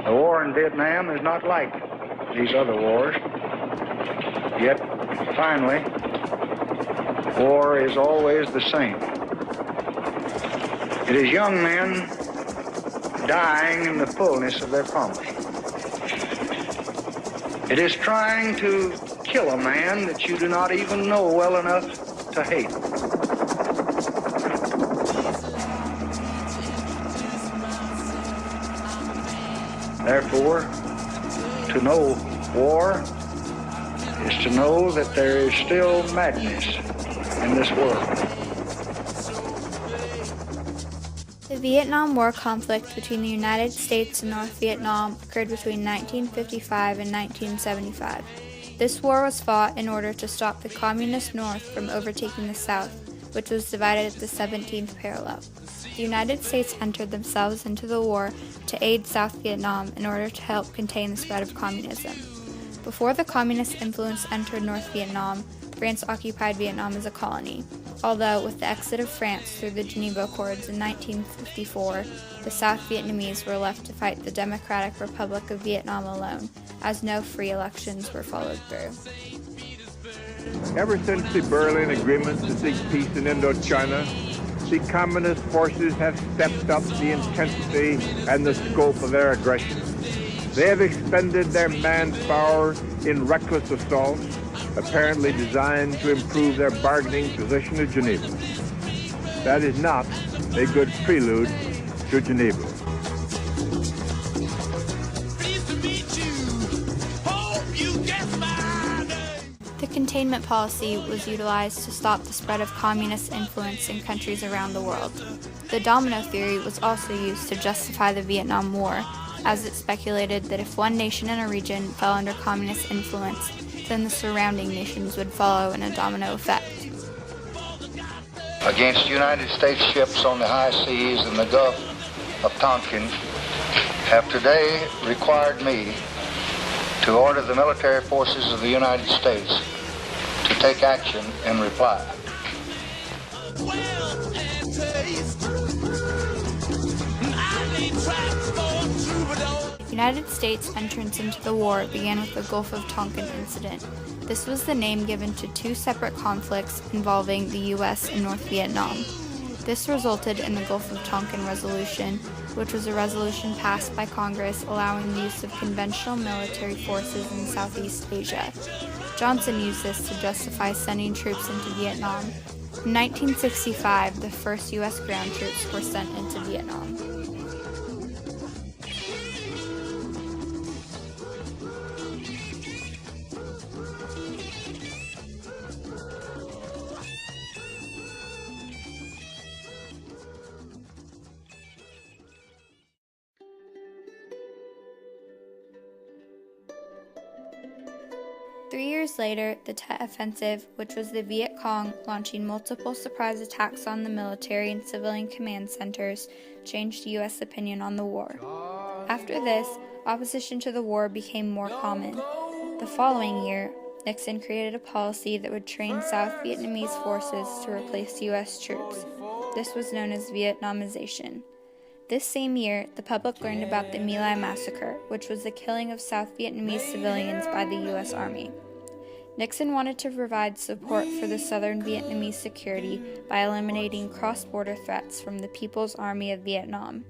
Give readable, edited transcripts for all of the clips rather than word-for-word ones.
The war in Vietnam is not like these other wars. Yet, finally, war is always the same. It is young men dying in the fullness of their promise. It is trying to kill a man that you do not even know well enough to hate. Therefore, to know war is to know that there is still madness in this world. The Vietnam War conflict between the United States and North Vietnam occurred between 1955 and 1975. This war was fought in order to stop the Communist North from overtaking the South, which was divided at the 17th parallel. The United States entered themselves into the war to aid South Vietnam in order to help contain the spread of communism. Before the communist influence entered North Vietnam, France occupied Vietnam as a colony, although with the exit of France through the Geneva Accords in 1954, the South Vietnamese were left to fight the Democratic Republic of Vietnam alone, as no free elections were followed through. Ever since the Berlin Agreement to seek peace in Indochina, the communist forces have stepped up the intensity and the scope of their aggression. They have expended their manpower in reckless assaults, apparently designed to improve their bargaining position at Geneva. That is not a good prelude to Geneva. The containment policy was utilized to stop the spread of communist influence in countries around the world. The domino theory was also used to justify the Vietnam War, as it speculated that if one nation in a region fell under communist influence, then the surrounding nations would follow in a domino effect. Against United States ships on the high seas in the Gulf of Tonkin have today required me to order the military forces of the United States to take action in reply. The United States' entrance into the war began with the Gulf of Tonkin incident. This was the name given to two separate conflicts involving the U.S. and North Vietnam. This resulted in the Gulf of Tonkin Resolution, which was a resolution passed by Congress allowing the use of conventional military forces in Southeast Asia. Johnson used this to justify sending troops into Vietnam. In 1965, the first U.S. ground troops were sent into Vietnam. Three years later, the Tet Offensive, which was the Viet Cong launching multiple surprise attacks on the military and civilian command centers, changed U.S. opinion on the war. After this, opposition to the war became more common. The following year, Nixon created a policy that would train South Vietnamese forces to replace U.S. troops. This was known as Vietnamization. This same year, the public learned about the My Lai massacre, which was the killing of South Vietnamese civilians by the U.S. Army. Nixon wanted to provide support for the Southern Vietnamese security by eliminating cross-border threats from the People's Army of Vietnam.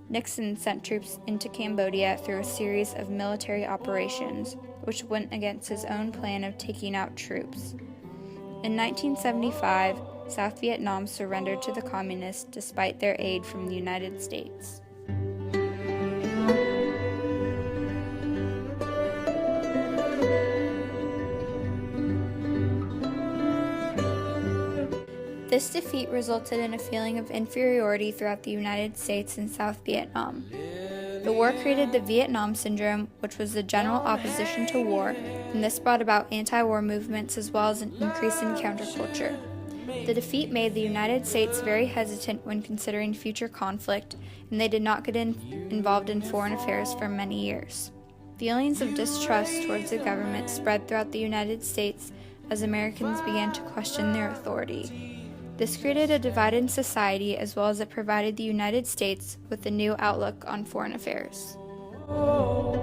Nixon sent troops into Cambodia through a series of military operations, which went against his own plan of taking out troops. In 1975, South Vietnam surrendered to the Communists despite their aid from the United States. This defeat resulted in a feeling of inferiority throughout the United States and South Vietnam. The war created the Vietnam Syndrome, which was the general opposition to war, and this brought about anti-war movements as well as an increase in counterculture. The defeat made the United States very hesitant when considering future conflict, and they did not get involved in foreign affairs for many years. Feelings of distrust towards the government spread throughout the United States as Americans began to question their authority. This created a divided society as well as it provided the United States with a new outlook on foreign affairs. oh,